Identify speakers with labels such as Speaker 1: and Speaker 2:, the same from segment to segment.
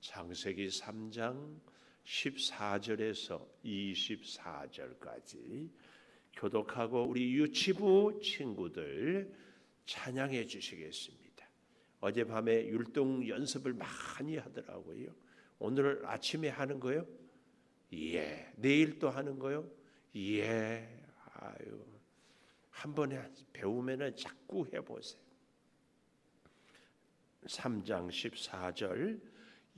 Speaker 1: 창세기 3장 14절에서 24절까지 교독하고 우리 유치부 친구들 찬양해 주시겠습니다. 어젯밤에 율동 연습을 많이 하더라고요. 오늘 아침에 하는 거요? 예. 내일 또 하는 거요? 예. 아유. 한 번에 배우면은 자꾸 해보세요. 3장 14절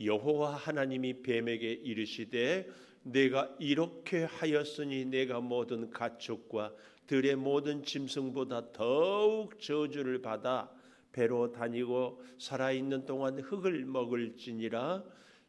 Speaker 1: 여호와 하나님이 뱀에게 이르시되 내가 이렇게 하였으니 내가 모든 가축과 들의 모든 짐승보다 더욱 저주를 받아 배로 다니고 살아있는 동안 흙을 먹을지니라.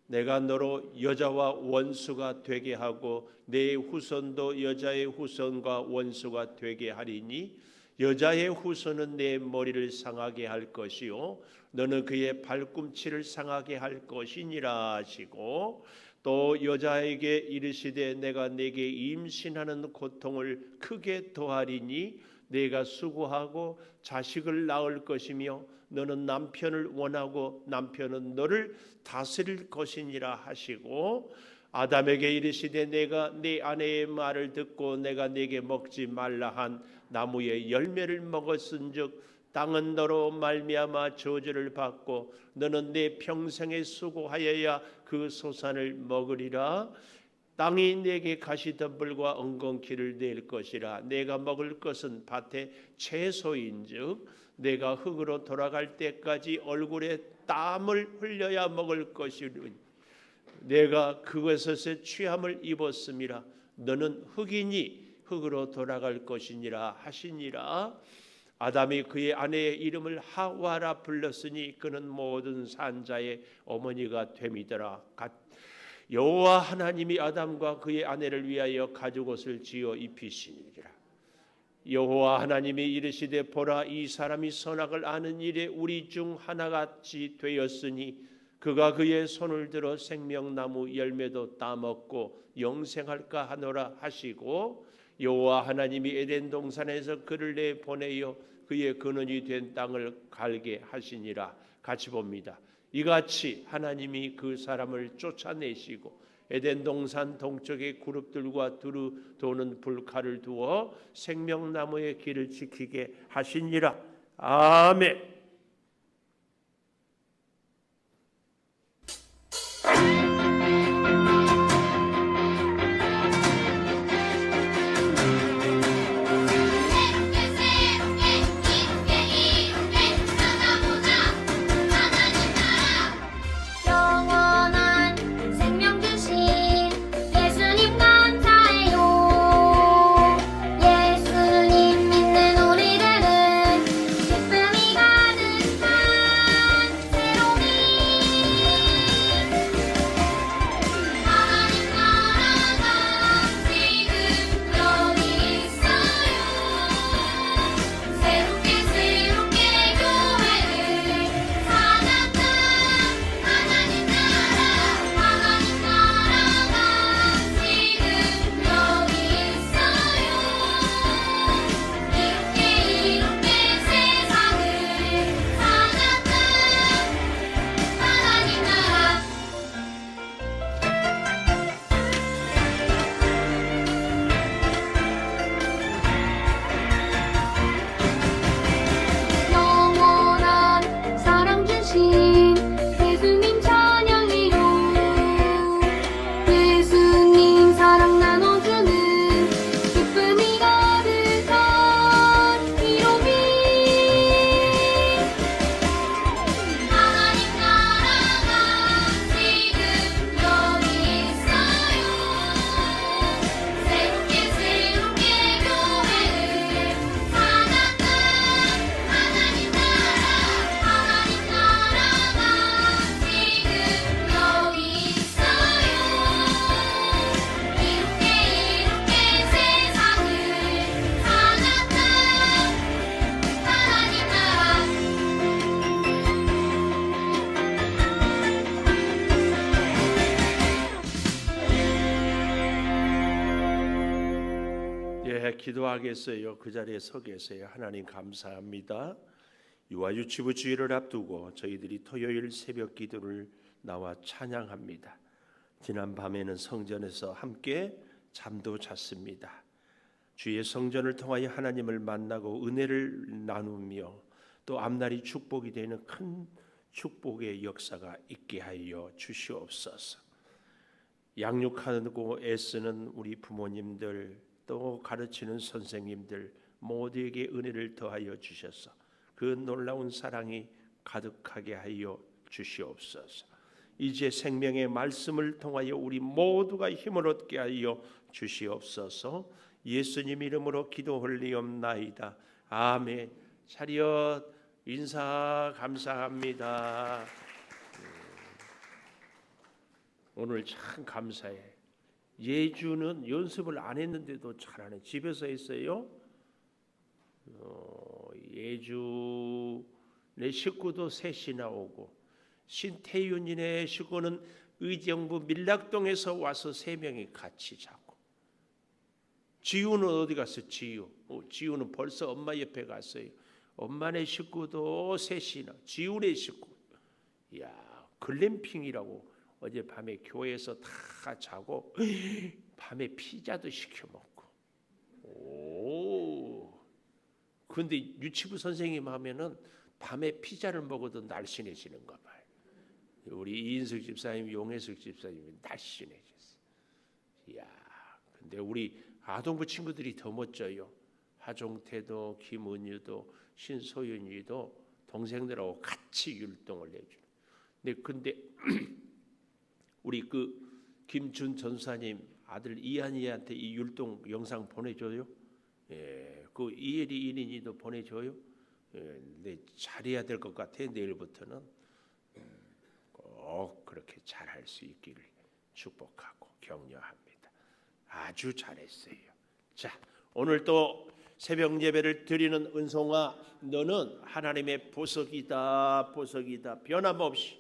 Speaker 1: 내가 너로 여자와 원수가 되게 하고 내 후손도 여자의 후손과 원수가 되게 하리니 여자의 후손은 내 머리를 상하게 할 것이요 너는 그의 발꿈치를 상하게 할 것이니라 하시고, 또 여자에게 이르시되 내가 내게 임신하는 고통을 크게 더하리니 내가 수고하고 자식을 낳을 것이며 너는 남편을 원하고 남편은 너를 다스릴 것이니라 하시고, 아담에게 이르시되 내가 네 아내의 말을 듣고 내가 네게 먹지 말라 한 나무의 열매를 먹었은즉 땅은 너로 말미암아 저주를 받고 너는 내 평생에 수고하여야 그 소산을 먹으리라. 땅이 내게 가시덤불과 엉겅퀴를 낼 것이라. 내가 먹을 것은 밭의 채소인즉 내가 흙으로 돌아갈 때까지 얼굴에 땀을 흘려야 먹을 것이니 내가 그것에서 취함을 입었음이라. 너는 흙이니 흙으로 돌아갈 것이니라 하시니라. 아담이 그의 아내의 이름을 하와라 불렀으니 그는 모든 산자의 어머니가 됨이더라. 여호와 하나님이 아담과 그의 아내를 위하여 가죽옷을 지어 입히시니라. 여호와 하나님이 이르시되 보라 이 사람이 선악을 아는 일에 우리 중 하나같이 되었으니 그가 그의 손을 들어 생명나무 열매도 따먹고 영생할까 하노라 하시고, 여호와 하나님이 에덴 동산에서 그를 내보내어 그의 근원이 된 땅을 갈게 하시니라. 같이 봅니다. 이같이 하나님이 그 사람을 쫓아내시고 에덴 동산 동쪽의 그룹들과 두루 도는 불칼을 두어 생명나무의 길을 지키게 하시니라. 아멘. 기도하겠어요. 그 자리에 서 계세요. 하나님 감사합니다. 유아 유치부 주일을 앞두고 저희들이 토요일 새벽 기도를 나와 찬양합니다. 지난 밤에는 성전에서 함께 잠도 잤습니다. 주의 성전을 통하여 하나님을 만나고 은혜를 나누며 또 앞날이 축복이 되는 큰 축복의 역사가 있게 하여 주시옵소서. 양육하고 애쓰는 우리 부모님들 또 가르치는 선생님들 모두에게 은혜를 더하여 주셔서 그 놀라운 사랑이 가득하게 하여 주시옵소서. 이제 생명의 말씀을 통하여 우리 모두가 힘을 얻게 하여 주시옵소서. 예수님 이름으로 기도 올리옵나이다. 아멘. 차렷 인사 감사합니다. 오늘 참 감사해. 예주는 연습을 안 했는데도 잘하네. 집에서 했어요. 예주 내 식구도 셋이나 오고, 신태윤이네 식구는 의정부 밀락동에서 와서 3명이 같이 자고, 지우는 어디 갔어? 지우는 벌써 엄마 옆에 갔어요. 엄마네 식구도 셋이나, 지우네 식구. 이야, 글램핑이라고 어젯밤에 교회에서 다 자고 밤에 피자도 시켜 먹고. 오. 근데 유치부 선생님 하면은 밤에 피자를 먹어도 날씬해지는가 봐요. 우리 이인석 집사님, 용혜석 집사님이 날씬해졌어. 이야, 근데 우리 아동부 친구들이 더 멋져요. 하종태도, 김은유도, 신소윤이도 동생들하고 같이 율동을 해주는. 근데 우리 김준 전사님 아들 이한이한테 이 율동 영상 보내줘요. 예, 이혜리 인인이도 보내줘요. 네, 잘해야 될 것 같아. 내일부터는 꼭 그렇게 잘할 수 있기를 축복하고 격려합니다. 아주 잘했어요. 자, 오늘 또 새벽 예배를 드리는 은송아, 너는 하나님의 보석이다, 보석이다. 변함없이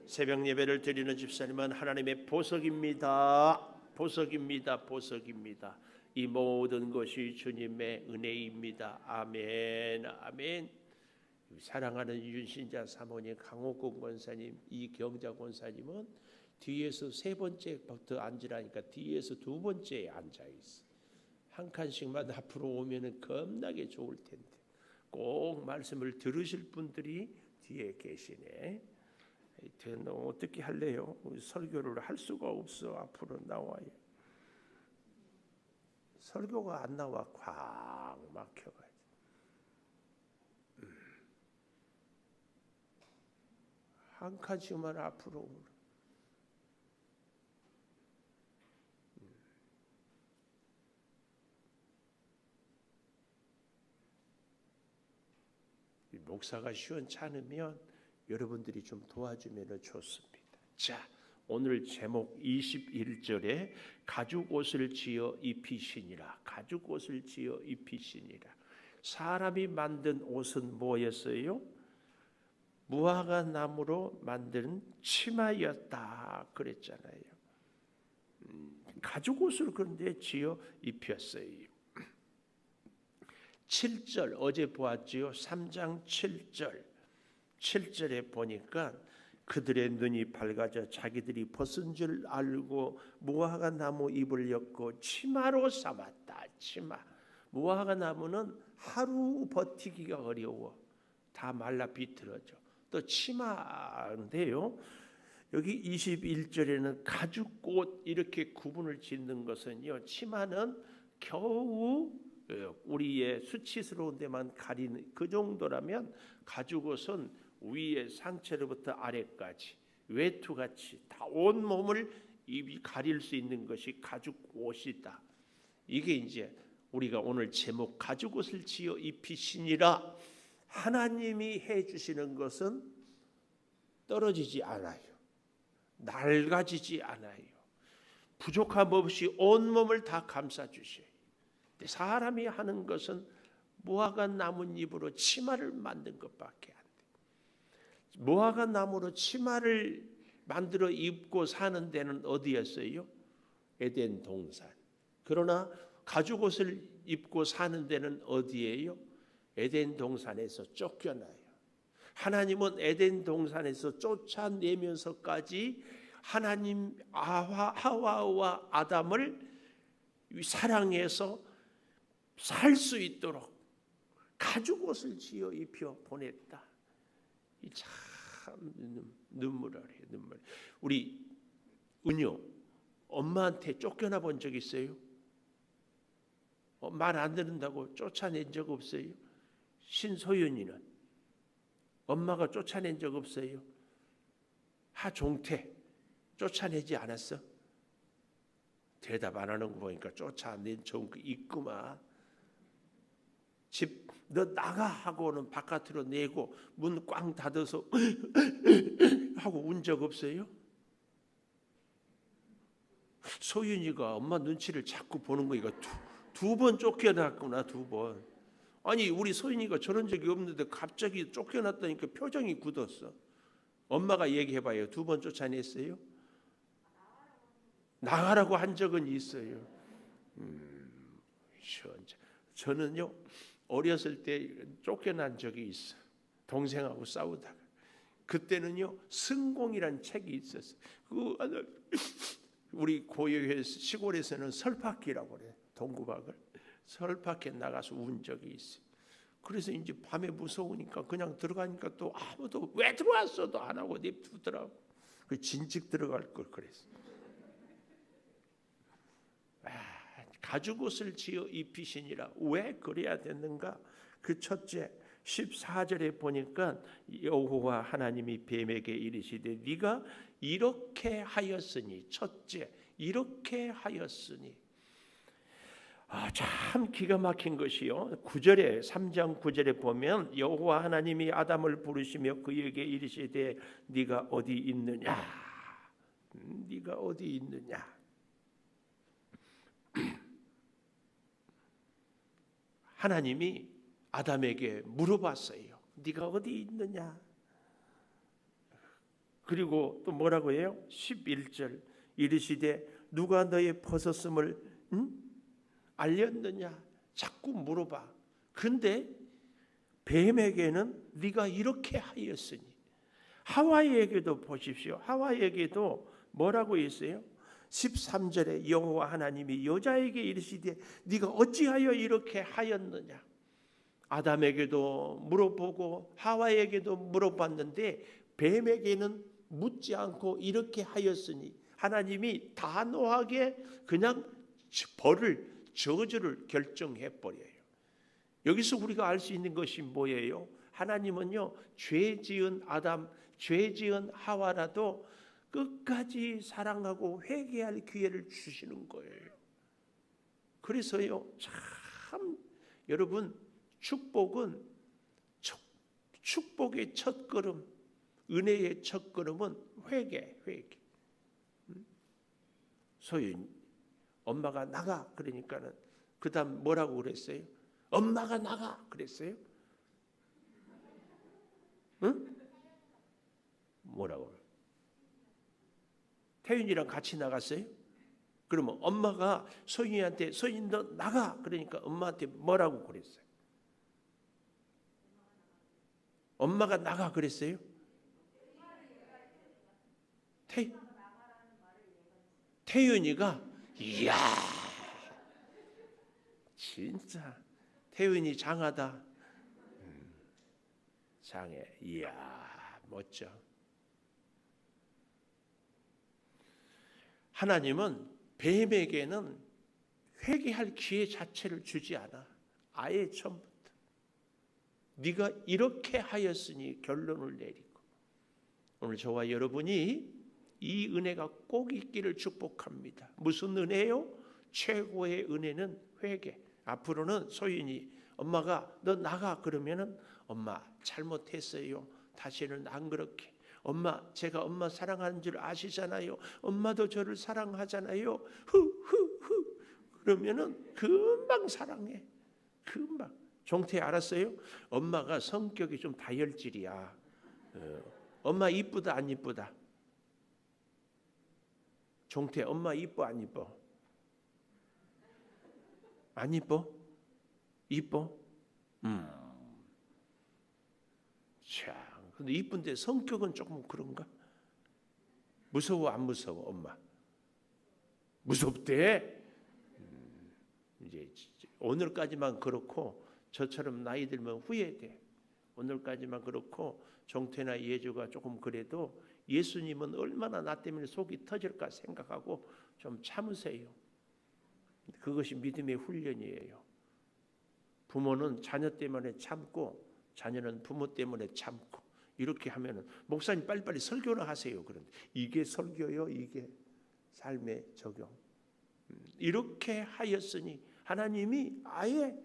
Speaker 1: 새벽 예배를 드리는 집사님은 하나님의 보석입니다, 보석입니다, 보석입니다. 이 모든 것이 주님의 은혜입니다. 아멘, 아멘. 사랑하는 윤신자 사모님, 강옥국 권사님, 이경자 권사님은 뒤에서 3번째부터 앉으라니까 뒤에서 2번째에 앉아 있어. 한 칸씩만 앞으로 오면은 겁나게 좋을 텐데 꼭 말씀을 들으실 분들이 뒤에 계시네. 하여튼 어떻게 할래요? 설교를 할 수가 없어. 앞으로 나와요. 설교가 안 나와. 꽉 막혀가지고. 한 칸씩만 앞으로 오라. 목사가 시원찮으면 여러분들이 좀 도와주면 좋습니다. 자, 오늘 제목 21절에 가죽 옷을 지어 입히시니라. 가죽 옷을 지어 입히시니라. 사람이 만든 옷은 뭐였어요? 무화과 나무로 만든 치마였다 그랬잖아요. 가죽 옷을 그런데 지어 입혔어요. 7절 어제 보았지요. 3장 7절에 보니까 그들의 눈이 밝아져 자기들이 벗은 줄 알고 무화과 나무 잎을 엮고 치마로 삼았다. 치마. 무화과 나무는 하루 버티기가 어려워. 다 말라 비틀어져. 또 치마인데요. 여기 21절에는 가죽옷 이렇게 구분을 짓는 것은요. 치마는 겨우 우리의 수치스러운 데만 가리는 그 정도라면 가죽옷은 위에 상체로부터 아래까지 외투같이 다 온몸을 입이 가릴 수 있는 것이 가죽옷이다. 이게 이제 우리가 오늘 제목 가죽옷을 지어 입히시니라. 하나님이 해주시는 것은 떨어지지 않아요. 낡아지지 않아요. 부족함 없이 온몸을 다 감싸주셔요. 사람이 하는 것은 무화과 나뭇잎으로 치마를 만든 것밖에 안 돼. 무화과 나무로 치마를 만들어 입고 사는 데는 어디였어요? 에덴 동산. 그러나 가죽옷을 입고 사는 데는 어디예요? 에덴 동산에서 쫓겨나요. 하나님은 에덴 동산에서 쫓아내면서까지 하나님 하와와 아담을 사랑해서 살 수 있도록 가죽옷을 지어 입혀 보냈다. 이 참 눈물을 해, 눈물. 우리 은요, 엄마한테 쫓겨나 본 적 있어요? 말 안 듣는다고 쫓아낸 적 없어요? 신소윤이는 엄마가 쫓아낸 적 없어요? 하종태 쫓아내지 않았어? 대답 안 하는 거 보니까 쫓아낸 적 있구만. 집 너 나가 하고는 바깥으로 내고 문 꽝 닫아서 하고 운 적 없어요? 소윤이가 엄마 눈치를 자꾸 보는 거니까 두 번 쫓겨났구나. 2번. 아니 우리 소윤이가 저런 적이 없는데 갑자기 쫓겨났다니까 표정이 굳었어. 엄마가 얘기해봐요. 2번 쫓아냈어요? 나가라고 한 적은 있어요. 저는요 어렸을 때 쫓겨난 적이 있어. 동생하고 싸우다가. 그때는요 승공이란 책이 있었어. 우리 고향 시골에서는 설파기라고 그래. 동구박을 설파기에 나가서 운 적이 있어. 그래서 이제 밤에 무서우니까 그냥 들어가니까 또 아무도 왜 들어왔어도 안 하고 냅두더라고. 그 진즉 들어갈 걸 그랬어. 가죽옷을 지어 입히시니라. 왜 그래야 됐는가? 그 첫째 14절에 보니까 여호와 하나님이 뱀에게 이르시되 네가 이렇게 하였으니, 첫째 이렇게 하였으니. 참 기가 막힌 것이요. 9절에 3장 9절에 보면 여호와 하나님이 아담을 부르시며 그에게 이르시되 네가 어디 있느냐? 네가 어디 있느냐? 하나님이 아담에게 물어봤어요. 네가 어디 있느냐? 그리고 또 뭐라고 해요? 11절 이르시되 누가 너의 벗었음을 알렸느냐? 자꾸 물어봐. 근데 뱀에게는 네가 이렇게 하였으니. 하와에게도 보십시오. 하와에게도 뭐라고 했어요? 13절에 여호와 하나님이 여자에게 이르시되 네가 어찌하여 이렇게 하였느냐? 아담에게도 물어보고 하와에게도 물어봤는데 뱀에게는 묻지 않고 이렇게 하였으니 하나님이 단호하게 그냥 벌을 저주를 결정해 버려요. 여기서 우리가 알 수 있는 것이 뭐예요? 하나님은요 죄 지은 아담, 죄 지은 하와라도 끝까지 사랑하고 회개할 기회를 주시는 거예요. 그래서요 참 여러분 축복은 축복의 첫걸음, 은혜의 첫걸음은 회개. 소윤 엄마가 나가 그러니까는 그다음 뭐라고 그랬어요? 엄마가 나가 그랬어요? 응? 뭐라고? 태윤이랑 같이 나갔어요? 그러면 엄마가 소윤이한테 소윤 너 나가 그러니까 엄마한테 뭐라고 그랬어요? 엄마가 나가 그랬어요? 태윤이가 이야 진짜 태윤이 장하다. 장해. 이야 멋져. 하나님은 뱀에게는 회개할 기회 자체를 주지 않아. 아예 처음부터 네가 이렇게 하였으니 결론을 내리고. 오늘 저와 여러분이 이 은혜가 꼭 있기를 축복합니다. 무슨 은혜요? 최고의 은혜는 회개. 앞으로는 소윤이 엄마가 너 나가 그러면은 엄마 잘못했어요. 다시는 안 그렇게. 엄마 제가 엄마 사랑하는 줄 아시잖아요. 엄마도 저를 사랑하잖아요. 후후후 그러면은 금방 사랑해. 금방. 종태 알았어요? 엄마가 성격이 좀 다혈질이야. 엄마 이쁘다 안 이쁘다? 종태 엄마 이뻐 안 이뻐? 안 이뻐? 이뻐? 참 근데 이쁜데 성격은 조금 그런가? 무서워 안 무서워 엄마? 무섭대. 이제 오늘까지만 그렇고 저처럼 나이 들면 후회돼. 오늘까지만 그렇고 종태나 예주가 조금 그래도 예수님은 얼마나 나 때문에 속이 터질까 생각하고 좀 참으세요. 그것이 믿음의 훈련이에요. 부모는 자녀 때문에 참고 자녀는 부모 때문에 참고 이렇게 하면은 목사님 빨리빨리 설교나 하세요. 그런데 이게 설교요? 이게 삶의 적용. 이렇게 하였으니 하나님이 아예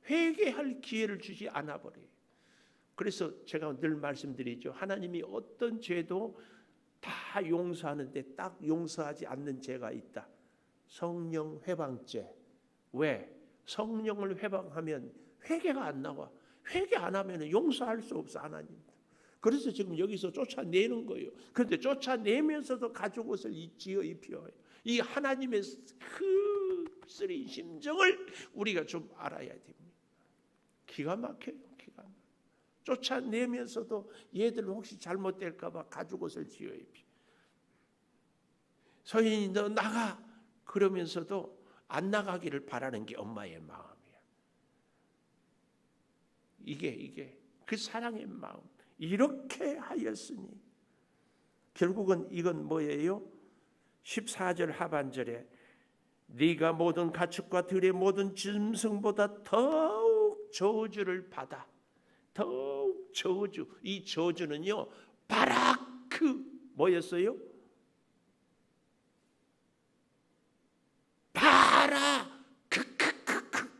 Speaker 1: 회개할 기회를 주지 않아 버려요. 그래서 제가 늘 말씀드리죠. 하나님이 어떤 죄도 다 용서하는데 딱 용서하지 않는 죄가 있다. 성령 회방죄. 왜? 성령을 회방하면 회개가 안 나와. 회개 안 하면 용서할 수 없어 하나님. 그래서 지금 여기서 쫓아내는 거예요. 그런데 쫓아내면서도 가죽 옷을 지어 입혀요. 이 하나님의 그 쓰린 심정을 우리가 좀 알아야 됩니다. 기가 막혀요. 기가 막혀요. 쫓아내면서도 얘들 혹시 잘못될까 봐 가죽 옷을 지어 입혀. 서인이 너 나가 그러면서도 안 나가기를 바라는 게 엄마의 마음이야. 이게 그 사랑의 마음. 이렇게 하였으니 결국은 이건 뭐예요? 14절 하반절에 네가 모든 가축과 들의 모든 짐승보다 더욱 저주를 받아. 더욱 저주. 이 저주는요 바라크 뭐였어요?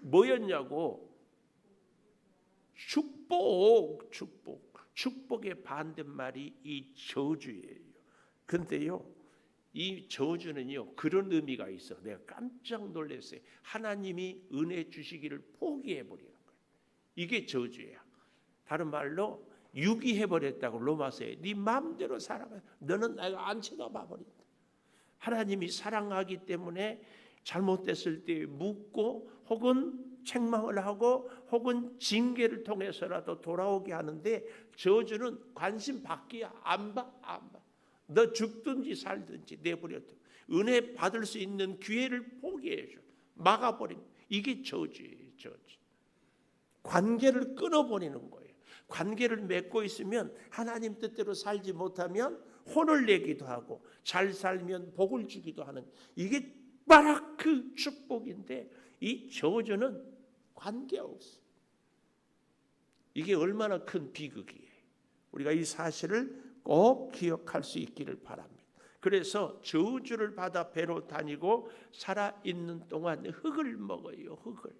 Speaker 1: 뭐였냐고? 축복의 반대말이 이 저주예요. 근데요 이 저주는요 그런 의미가 있어. 내가 깜짝 놀랐어요. 하나님이 은혜 주시기를 포기해버리는 거예요. 이게 저주예요. 다른 말로 유기해버렸다고. 로마서에 네 마음대로 살아가. 너는 내가 안 쳐다봐 버린다. 하나님이 사랑하기 때문에 잘못됐을 때 묻고 혹은 책망을 하고 혹은 징계를 통해서라도 돌아오게 하는데 저주는 관심 받기야 안 봐. 너 죽든지 살든지 내버려둬. 은혜 받을 수 있는 기회를 포기해줘. 막아버린. 이게 저주예요. 저주. 관계를 끊어버리는 거예요. 관계를 맺고 있으면 하나님 뜻대로 살지 못하면 혼을 내기도 하고 잘 살면 복을 주기도 하는 이게 바라크 축복인데 이 저주는 관계없어. 이게 얼마나 큰 비극이에요. 우리가 이 사실을 꼭 기억할 수 있기를 바랍니다. 그래서 저주를 받아 배로 다니고 살아있는 동안 흙을 먹어요. 흙을.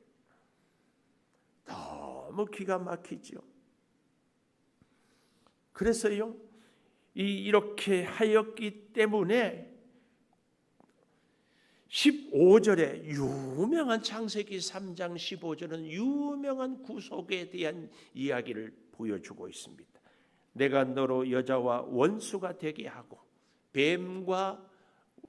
Speaker 1: 너무 기가 막히죠. 그래서요 이렇게 하였기 때문에 15절에 유명한 창세기 3장 15절은 유명한 구속에 대한 이야기를 보여주고 있습니다. 내가 너로 여자와 원수가 되게 하고 뱀과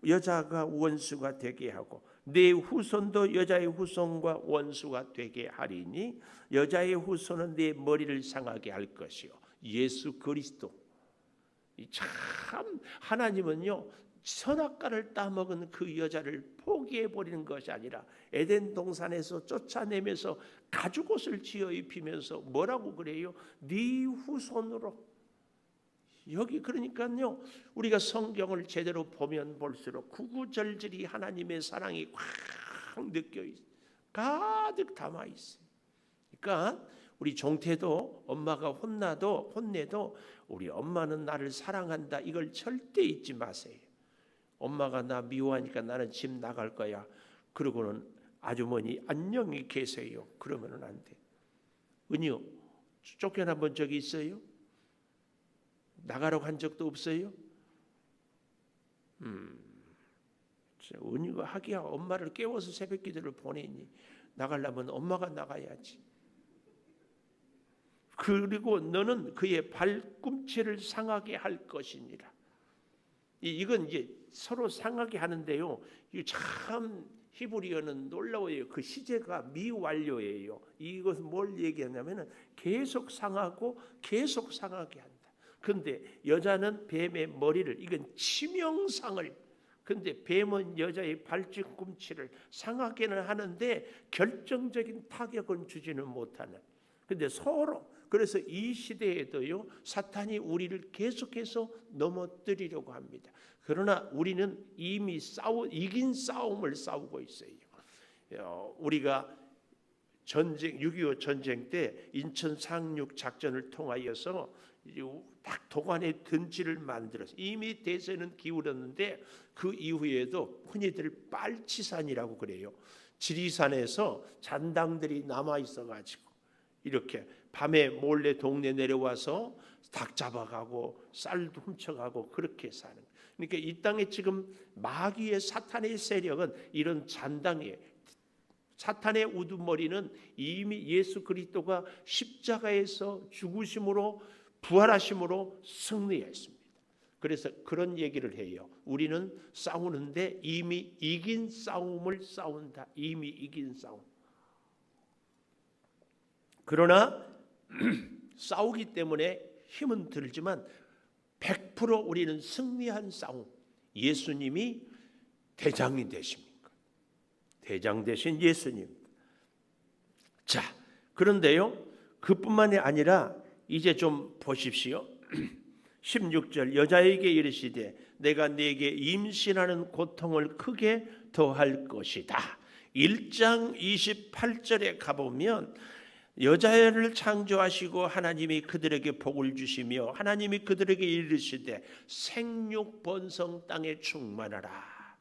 Speaker 1: 여자가 원수가 되게 하고 네 후손도 여자의 후손과 원수가 되게 하리니 여자의 후손은 네 머리를 상하게 할 것이요. 예수 그리스도. 참 하나님은요 선악과를 따먹은 그 여자를 포기해버리는 것이 아니라 에덴 동산에서 쫓아내면서 가죽옷을 지어 입히면서 뭐라고 그래요? 네 후손으로. 여기 그러니까요 우리가 성경을 제대로 보면 볼수록 구구절절히 하나님의 사랑이 확 느껴 있어요. 가득 담아 있어요. 그러니까 우리 종태도 엄마가 혼내도 우리 엄마는 나를 사랑한다. 이걸 절대 잊지 마세요. 엄마가 나 미워하니까 나는 집 나갈 거야. 그러고는 아주머니 안녕히 계세요. 그러면은 안 돼. 은희요, 쫓겨나 본 적이 있어요? 나가라고 한 적도 없어요? 은희가 하기야 엄마를 깨워서 새벽 기도를 보내니 나가려면 엄마가 나가야지. 그리고 너는 그의 발꿈치를 상하게 할 것이니라. 이건 이제 서로 상하게 하는데요. 참 히브리어는 놀라워요. 그 시제가 미완료예요. 이것은 뭘 얘기하냐면은 계속 상하고 계속 상하게 한다. 근데 여자는 뱀의 머리를, 이건 치명상을, 근데 뱀은 여자의 발뒤꿈치를 상하게는 하는데 결정적인 타격은 주지는 못하는. 근데 서로, 그래서 이 시대에도요 사탄이 우리를 계속해서 넘어뜨리려고 합니다. 그러나 우리는 이미 이긴 싸움을 싸우고 있어요. 우리가 전쟁 6.25 전쟁 때 인천 상륙 작전을 통하여서 딱 도관에 든지를 만들어서 이미 대세는 기울었는데, 그 이후에도 흔히들 빨치산이라고 그래요. 지리산에서 잔당들이 남아 있어가지고 이렇게 밤에 몰래 동네 내려와서 닭 잡아가고 쌀도 훔쳐가고 그렇게 사는. 그러니까 이 땅에 지금 마귀의 사탄의 세력은 이런 잔당이에요. 사탄의 우두머리는 이미 예수 그리스도가 십자가에서 죽으심으로 부활하심으로 승리했습니다. 그래서 그런 얘기를 해요. 우리는 싸우는데 이미 이긴 싸움을 싸운다. 이미 이긴 싸움. 그러나 싸우기 때문에 힘은 들지만 100% 우리는 승리한 싸움. 예수님이 대장이 되십니까? 대장 되신 예수님. 자, 그런데요, 그뿐만이 아니라 이제 좀 보십시오. 16절, 여자에게 이르시되 내가 네게 임신하는 고통을 크게 더할 것이다. 1장 28절에 가보면 여자를 창조하시고 하나님이 그들에게 복을 주시며 하나님이 그들에게 이르시되 생육 번성 땅에 충만하라.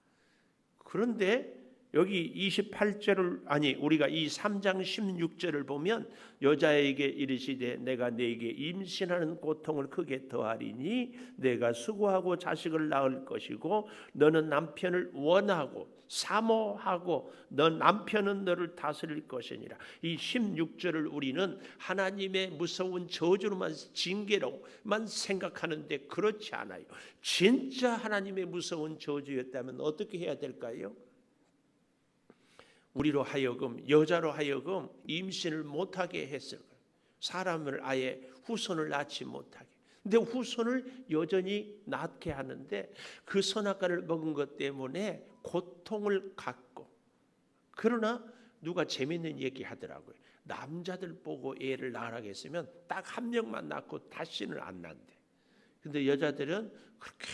Speaker 1: 그런데 여기 28절을 우리가 이 3장 16절을 보면 여자에게 이르시되 내가 네게 임신하는 고통을 크게 더하리니 내가 수고하고 자식을 낳을 것이고 너는 남편을 원하고 사모하고 너 남편은 너를 다스릴 것이니라. 이 16절을 우리는 하나님의 무서운 저주로만, 징계로만 생각하는데 그렇지 않아요. 진짜 하나님의 무서운 저주였다면 어떻게 해야 될까요? 우리로 하여금, 여자로 하여금 임신을 못하게 했을 거예요. 사람을 아예 후손을 낳지 못하게. 근데 후손을 여전히 낳게 하는데 그 선악과를 먹은 것 때문에 고통을 갖고. 그러나 누가 재밌는 얘기 하더라고요. 남자들 보고 애를 낳으라고 했으면 딱 한 명만 낳고 다시는 안 낳는데, 근데 여자들은 그렇게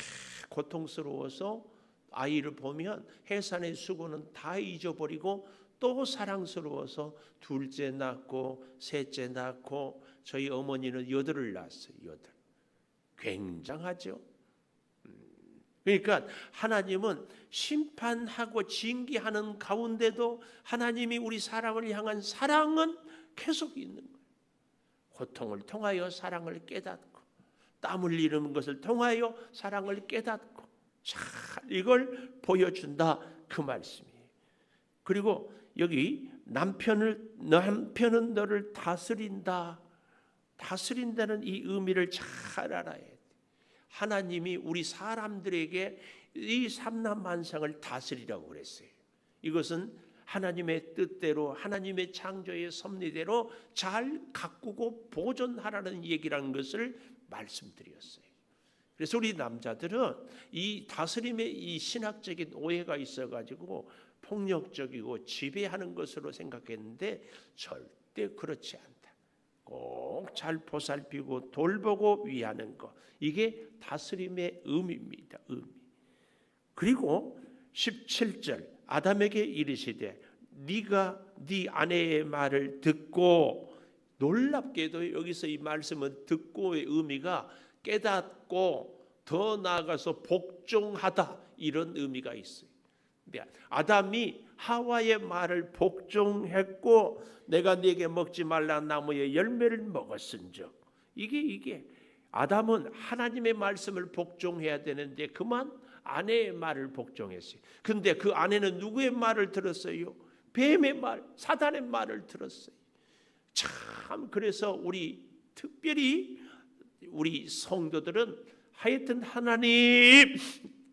Speaker 1: 고통스러워서 아이를 보면 해산의 수고는 다 잊어버리고 또 사랑스러워서 둘째 낳고 셋째 낳고, 저희 어머니는 8을 낳았어요. 8. 굉장하죠. 그러니까 하나님은 심판하고 징계하는 가운데도 하나님이 우리 사람을 향한 사랑은 계속 있는 거예요. 고통을 통하여 사랑을 깨닫고 땀 흘리는 것을 통하여 사랑을 깨닫고 잘 이걸 보여준다, 그 말씀이에요. 그리고 여기 남편은 너를 다스린다. 다스린다는 이 의미를 잘 알아야 돼. 하나님이 우리 사람들에게 이 삼남만상을 다스리라고 그랬어요. 이것은 하나님의 뜻대로 하나님의 창조의 섭리대로 잘 가꾸고 보존하라는 얘기라는 것을 말씀드렸어요. 그래서 우리 남자들은 이 다스림에 이 신학적인 오해가 있어가지고 폭력적이고 지배하는 것으로 생각했는데 절대 그렇지 않다. 꼭 잘 보살피고 돌보고 위하는 것, 이게 다스림의 의미입니다. 의미. 그리고 17절, 아담에게 이르시되 네가 네 아내의 말을 듣고, 놀랍게도 여기서 이 말씀은 듣고의 의미가 깨닫고 더 나아가서 복종하다, 이런 의미가 있어요. 아담이 하와의 말을 복종했고 내가 네게 먹지 말라 나무의 열매를 먹었은즉, 이게 아담은 하나님의 말씀을 복종해야 되는데 그만 아내의 말을 복종했어요. 근데 그 아내는 누구의 말을 들었어요? 뱀의 말, 사단의 말을 들었어요. 참, 그래서 우리 특별히 우리 성도들은 하여튼 하나님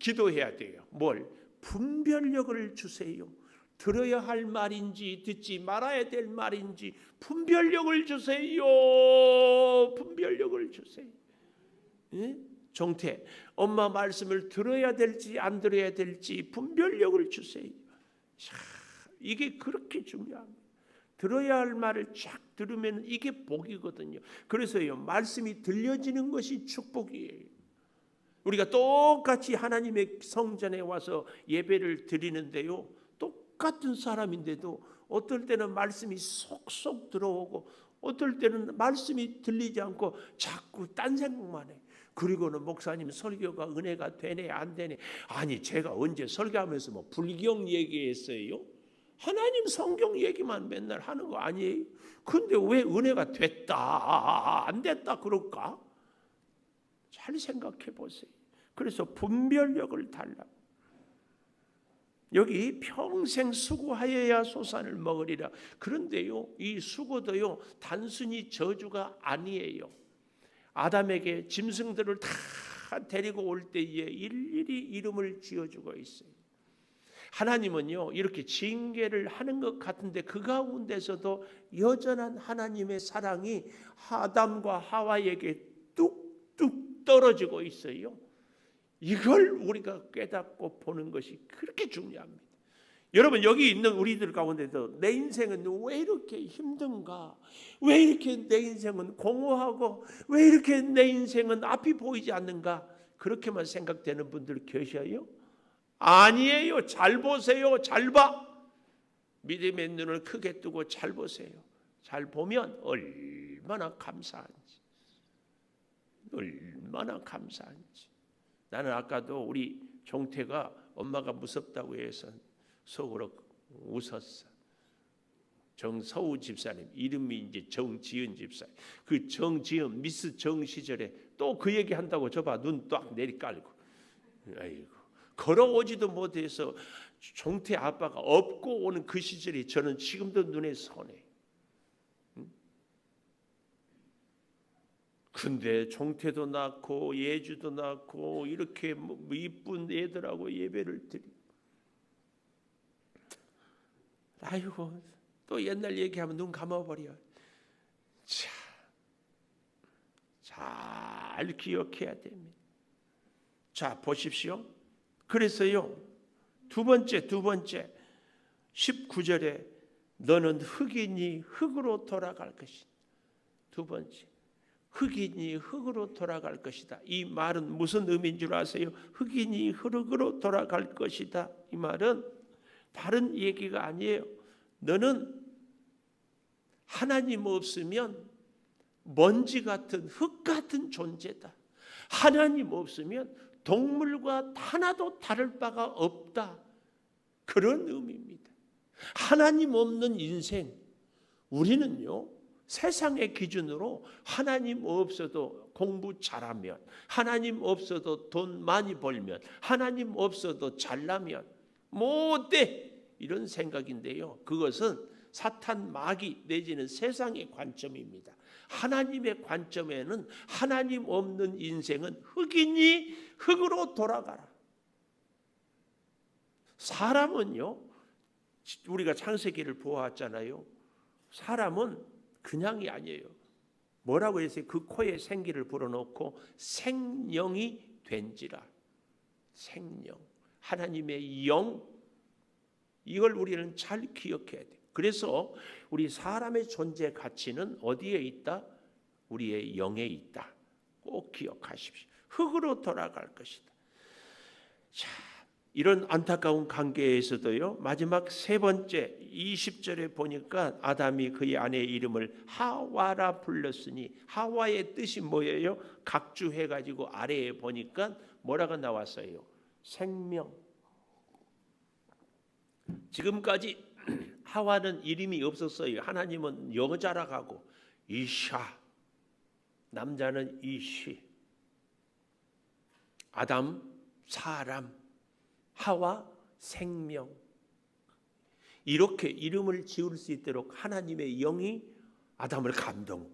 Speaker 1: 기도해야 돼요. 뭘? 분별력을 주세요. 들어야 할 말인지 듣지 말아야 될 말인지 분별력을 주세요. 분별력을 주세요. 종태, 엄마 말씀을 들어야 될지 안 들어야 될지 분별력을 주세요. 자, 이게 그렇게 중요합니다. 들어야 할 말을 쫙 들으면 이게 복이거든요. 그래서요, 말씀이 들려지는 것이 축복이에요. 우리가 똑같이 하나님의 성전에 와서 예배를 드리는데요, 똑같은 사람인데도 어떨 때는 말씀이 속속 들어오고 어떨 때는 말씀이 들리지 않고 자꾸 딴 생각만 해. 그리고는 목사님 설교가 은혜가 되네 안 되네. 아니, 제가 언제 설교하면서 뭐 불경 얘기했어요? 하나님 성경 얘기만 맨날 하는 거 아니에요? 근데 왜 은혜가 됐다 안 됐다 그럴까? 잘 생각해 보세요. 그래서 분별력을 달라고. 여기 평생 수고하여야 소산을 먹으리라. 그런데요, 이 수고도요 단순히 저주가 아니에요. 아담에게 짐승들을 다 데리고 올 때에 일일이 이름을 지어주고 있어요. 하나님은요 이렇게 징계를 하는 것 같은데 그 가운데서도 여전한 하나님의 사랑이 아담과 하와에게 뚝뚝 떨어지고 있어요. 이걸 우리가 깨닫고 보는 것이 그렇게 중요합니다. 여러분, 여기 있는 우리들 가운데도 내 인생은 왜 이렇게 힘든가? 왜 이렇게 내 인생은 공허하고 왜 이렇게 내 인생은 앞이 보이지 않는가? 그렇게만 생각되는 분들 계셔요? 아니에요. 잘 보세요. 잘 봐. 믿음의 눈을 크게 뜨고 잘 보세요. 잘 보면 얼마나 감사한지. 얼마나 감사한지. 나는 아까도 우리 종태가 엄마가 무섭다고 해서 속으로 웃었어. 정서우 집사님, 이름이 이제 정지은 집사님. 그 정지은 미스 정 시절에 또 그 얘기 한다고 저봐 눈 딱 내리깔고. 아이고, 걸어오지도 못해서 종태 아빠가 업고 오는 그 시절이 저는 지금도 눈에 선해. 근데 종태도 낳고 예주도 낳고 이렇게 이쁜 애들하고 예배를 드리고, 아이고 또 옛날 얘기하면 눈 감아버려. 잘 기억해야 됩니다. 자, 보십시오. 그래서요 두 번째 19절에 너는 흙이니 흙으로 돌아갈 것이다. 두 번째, 흙이니 흙으로 돌아갈 것이다. 이 말은 무슨 의미인 줄 아세요? 흙이니 흙으로 돌아갈 것이다. 이 말은 다른 얘기가 아니에요. 너는 하나님 없으면 먼지 같은 흙 같은 존재다. 하나님 없으면 동물과 하나도 다를 바가 없다. 그런 의미입니다. 하나님 없는 인생, 우리는요 세상의 기준으로 하나님 없어도 공부 잘하면, 하나님 없어도 돈 많이 벌면, 하나님 없어도 잘나면 뭐 어때? 이런 생각인데요, 그것은 사탄 마귀 내지는 세상의 관점입니다. 하나님의 관점에는 하나님 없는 인생은 흙이니 흙으로 돌아가라. 사람은요, 우리가 창세기를 보았잖아요. 사람은 그냥이 아니에요. 뭐라고 해서 그 코에 생기를 불어넣고 생령이 된지라. 생령, 하나님의 영, 이걸 우리는 잘 기억해야 돼요. 그래서 우리 사람의 존재 가치는 어디에 있다? 우리의 영에 있다. 꼭 기억하십시오. 흙으로 돌아갈 것이다. 자, 이런 안타까운 관계에서도요, 마지막 세 번째 20절에 보니까 아담이 그의 아내의 이름을 하와라 불렀으니, 하와의 뜻이 뭐예요? 각주해가지고 아래에 보니까 뭐라고 나왔어요? 생명. 지금까지 하와는 이름이 없었어요. 하나님은 여자라고 하고 이샤, 남자는 이시, 아담 사람, 하와 생명. 이렇게 이름을 지을 수 있도록 하나님의 영이 아담을 감동.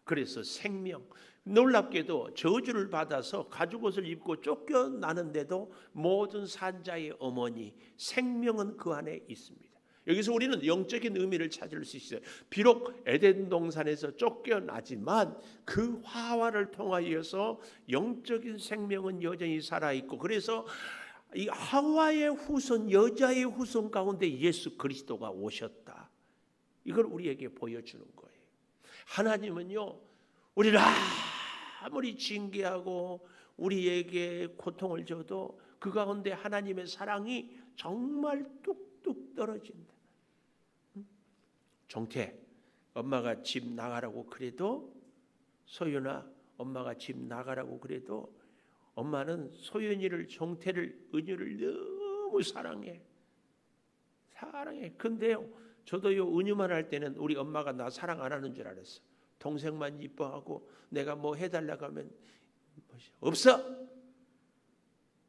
Speaker 1: 그래서 생명. 놀랍게도 저주를 받아서 가죽옷을 입고 쫓겨나는데도 모든 산자의 어머니 생명은 그 안에 있습니다. 여기서 우리는 영적인 의미를 찾을 수 있어요. 비록 에덴 동산에서 쫓겨나지만 그 화와를 통하여서 영적인 생명은 여전히 살아있고, 그래서 이 하와의 후손, 여자의 후손 가운데 예수 그리스도가 오셨다. 이걸 우리에게 보여주는 거예요. 하나님은요, 우리를 아무리 징계하고 우리에게 고통을 줘도 그 가운데 하나님의 사랑이 정말 뚝뚝 떨어진다. 종태, 엄마가 집 나가라고 그래도, 소연아, 엄마가 집 나가라고 그래도 엄마는 소연이를, 종태를, 은유를 너무 사랑해. 근데요, 저도요, 은유만 할 때는 우리 엄마가 나 사랑 안 하는 줄 알았어. 동생만 이뻐하고 내가 뭐 해달라고 하면 없어.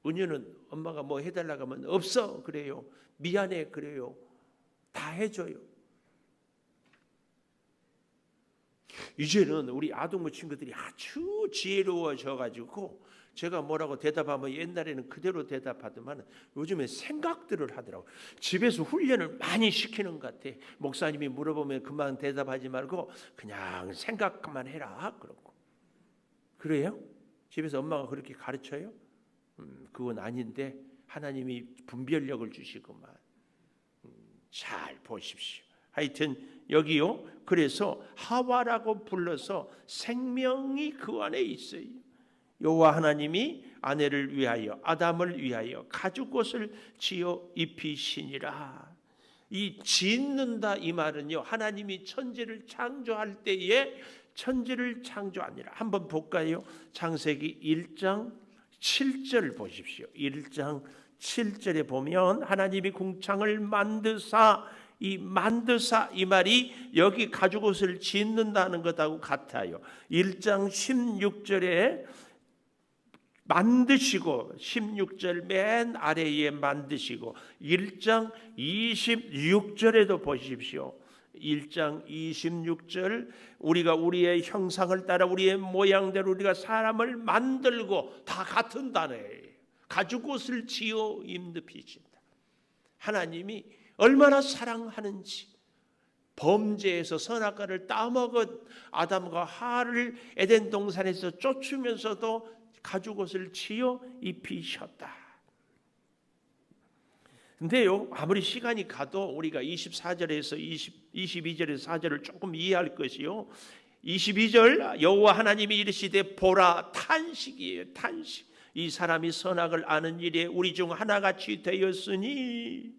Speaker 1: 은유는 엄마가 뭐 해달라고 하면 없어 그래요. 미안해 그래요. 다 해줘요. 이제는 우리 아동부 친구들이 아주 지혜로워져가지고 제가 뭐라고 대답하면 옛날에는 그대로 대답하더만 요즘에 생각들을 하더라고. 집에서 훈련을 많이 시키는 것 같아. 목사님이 물어보면 그만 대답하지 말고 그냥 생각만 해라 그러고. 그래요? 집에서 엄마가 그렇게 가르쳐요? 그건 아닌데 하나님이 분별력을 주시구만. 잘 보십시오. 하여튼 여기요, 그래서 하와라고 불러서 생명이 그 안에 있어요. 여호와 하나님이 아내를 위하여, 아담을 위하여 가죽옷을 지어 입히시니라. 이 짓는다 이 말은요, 하나님이 천지를 창조할 때에 천지를 창조하니라. 한번 볼까요? 창세기 1장 7절 보십시오. 1장 7절에 보면 하나님이 궁창을 만드사, 이 말이 여기 가죽옷을 짓는다는 것하고 같아요. 1장 16절에 만드시고, 16절 맨 아래에 만드시고, 1장 26절에도 보십시오. 1장 26절, 우리가 우리의 형상을 따라 우리의 모양대로 우리가 사람을 만들고, 다 같은 단어예요. 가죽옷을 지어 입히신다. 하나님이 얼마나 사랑하는지, 범죄에서 선악과를 따먹은 아담과 하와를 에덴 동산에서 쫓으면서도 가죽옷을 지어 입히셨다. 근데요, 아무리 시간이 가도 우리가 24절에서 22절에서 4절을 조금 이해할 것이요, 22절 여호와 하나님이 이르시되 보라, 탄식이에요. 탄식. 이 사람이 선악을 아는 일에 우리 중 하나같이 되었으니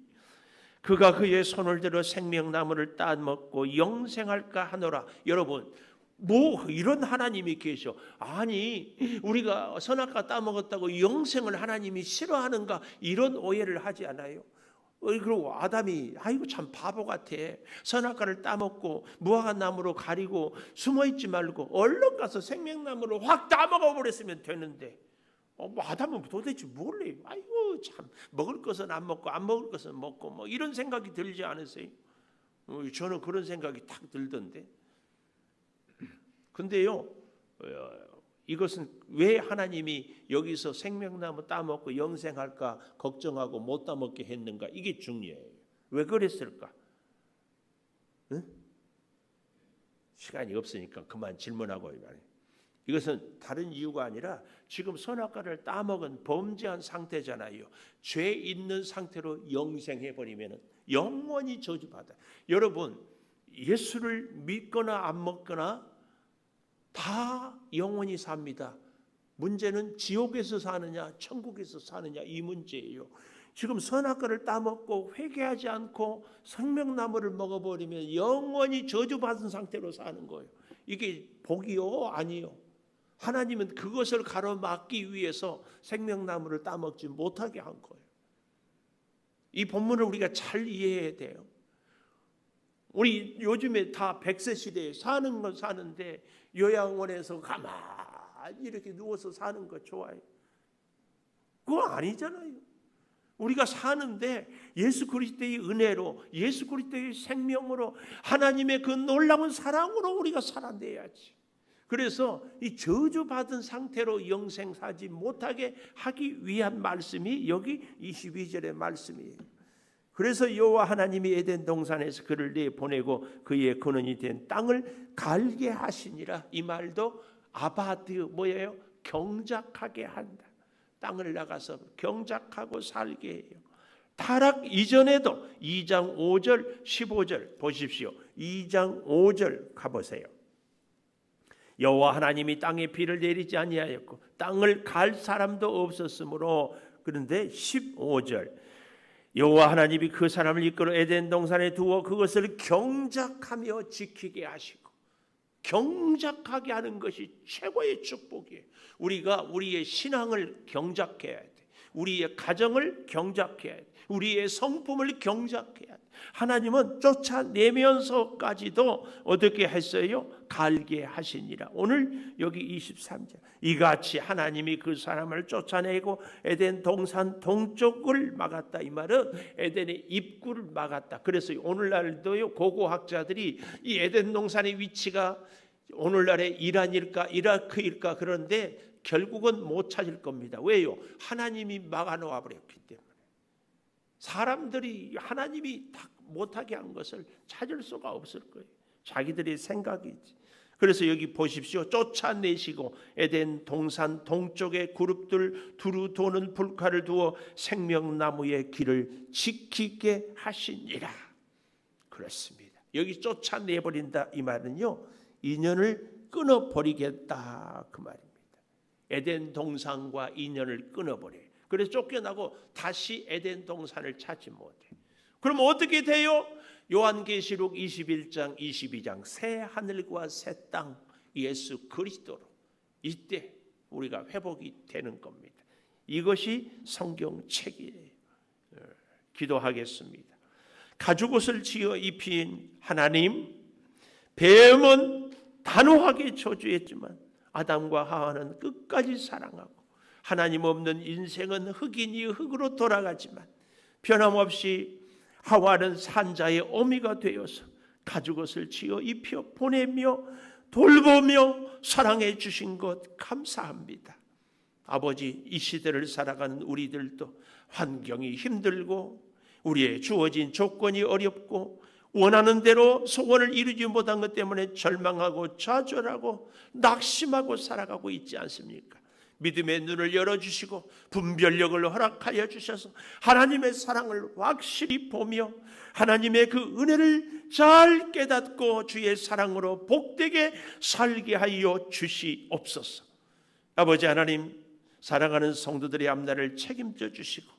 Speaker 1: 그가 그의 손을 들어 생명나무를 따먹고 영생할까 하노라. 여러분, 뭐 이런 하나님이 계셔? 아니, 우리가 선악과 따먹었다고 영생을 하나님이 싫어하는가? 이런 오해를 하지 않아요? 그리고 아담이 아이고 참 바보 같아. 선악과를 따먹고 무화과 나무로 가리고 숨어있지 말고 얼른 가서 생명나무를 확 따먹어 버렸으면 되는데, 아담은 도대체 뭘 해요? 아이고 참, 먹을 것은 안 먹고 안 먹을 것은 먹고, 뭐 이런 생각이 들지 않으세요? 저는 그런 생각이 탁 들던데. 근데요, 이것은 왜 하나님이 여기서 생명나무 따먹고 영생할까 걱정하고 못 따먹게 했는가? 이게 중요해요. 왜 그랬을까? 응? 시간이 없으니까 그만 질문하고 말이에요. 이것은 다른 이유가 아니라 지금 선악과를 따먹은 범죄한 상태잖아요. 죄 있는 상태로 영생해버리면 영원히 저주받아요. 여러분, 예수를 믿거나 안 먹거나 다 영원히 삽니다. 문제는 지옥에서 사느냐 천국에서 사느냐 이 문제예요. 지금 선악과를 따먹고 회개하지 않고 생명나무를 먹어버리면 영원히 저주받은 상태로 사는 거예요. 이게 복이요? 아니요. 하나님은 그것을 가로막기 위해서 생명나무를 따먹지 못하게 한 거예요. 이 본문을 우리가 잘 이해해야 돼요. 우리 요즘에 다 100세 시대에 사는 건 사는데 요양원에서 가만히 이렇게 누워서 사는 거 좋아해요? 그거 아니잖아요. 우리가 사는데 예수 그리스도의 은혜로, 예수 그리스도의 생명으로, 하나님의 그 놀라운 사랑으로 우리가 살아내야지. 그래서 이 저주받은 상태로 영생 사지 못하게 하기 위한 말씀이 여기 22절의 말씀이에요. 그래서 여호와 하나님이 에덴 동산에서 그를 내보내고 그의 근원이 된 땅을 갈게 하시니라. 이 말도 아바드 뭐예요? 경작하게 한다. 땅을 나가서 경작하고 살게 해요. 타락 이전에도 2장 5절 15절 보십시오. 2장 5절 가보세요. 여호와 하나님이 땅에 비를 내리지 아니하였고 땅을 갈 사람도 없었으므로. 그런데 15절 여호와 하나님이 그 사람을 이끌어 에덴 동산에 두어 그것을 경작하며 지키게 하시고. 경작하게 하는 것이 최고의 축복이에요. 우리가 우리의 신앙을 경작해야 돼. 우리의 가정을 경작해야 돼. 우리의 성품을 경작해야 돼. 하나님은 쫓아내면서까지도 어떻게 했어요? 갈게 하시니라. 오늘 여기 23절 이같이 하나님이 그 사람을 쫓아내고 에덴 동산 동쪽을 막았다. 이 말은 에덴의 입구를 막았다. 그래서 오늘날도요 고고학자들이 이 에덴 동산의 위치가 오늘날의 이란일까 이라크일까 그런데 결국은 못 찾을 겁니다. 왜요? 하나님이 막아놓아 버렸기 때문에. 사람들이 하나님이 못하게 한 것을 찾을 수가 없을 거예요. 자기들의 생각이지. 그래서 여기 보십시오. 쫓아내시고 에덴 동산 동쪽에 그룹들 두루 도는 불칼을 두어 생명나무의 길을 지키게 하시니라. 그렇습니다. 여기 쫓아내버린다 이 말은요 인연을 끊어버리겠다 그 말입니다. 에덴 동산과 인연을 끊어버려요. 그래서 쫓겨나고 다시 에덴 동산을 찾지 못해. 그럼 어떻게 돼요? 요한계시록 21장 22장 새 하늘과 새 땅 예수 그리스도로 이때 우리가 회복이 되는 겁니다. 이것이 성경책이에요. 기도하겠습니다. 가죽옷을 지어 입힌 하나님, 뱀은 단호하게 저주했지만 아담과 하와는 끝까지 사랑하고 하나님 없는 인생은 흙이니 흙으로 돌아가지만 변함없이 하와는 산자의 어미가 되어서 가죽옷을 지어 입혀 보내며 돌보며 사랑해 주신 것 감사합니다. 아버지, 이 시대를 살아가는 우리들도 환경이 힘들고 우리의 주어진 조건이 어렵고 원하는 대로 소원을 이루지 못한 것 때문에 절망하고 좌절하고 낙심하고 살아가고 있지 않습니까? 믿음의 눈을 열어주시고 분별력을 허락하여 주셔서 하나님의 사랑을 확실히 보며 하나님의 그 은혜를 잘 깨닫고 주의 사랑으로 복되게 살게 하여 주시옵소서. 아버지 하나님, 사랑하는 성도들의 앞날을 책임져 주시고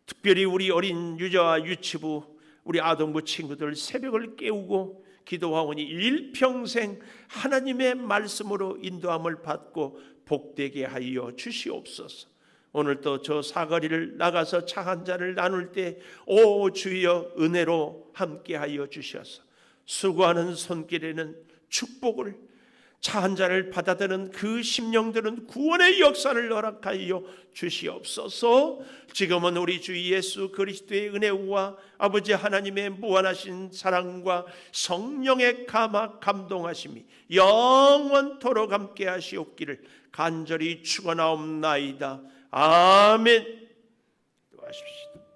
Speaker 1: 특별히 우리 어린 유저와 유치부 우리 아동부 친구들 새벽을 깨우고 기도하오니 일평생 하나님의 말씀으로 인도함을 받고 복되게 하여 주시옵소서. 오늘도 저 사거리를 나가서 차 한 잔을 나눌 때 오 주여 은혜로 함께하여 주셔서 수고하는 손길에는 축복을, 차 한 잔을 받아드는 그 심령들은 구원의 역사를 허락하여 주시옵소서. 지금은 우리 주 예수 그리스도의 은혜와 아버지 하나님의 무한하신 사랑과 성령의 감동하심이 영원토록 함께 하시옵기를 간절히 축원하옵나이다. 아멘. 기도하십시오.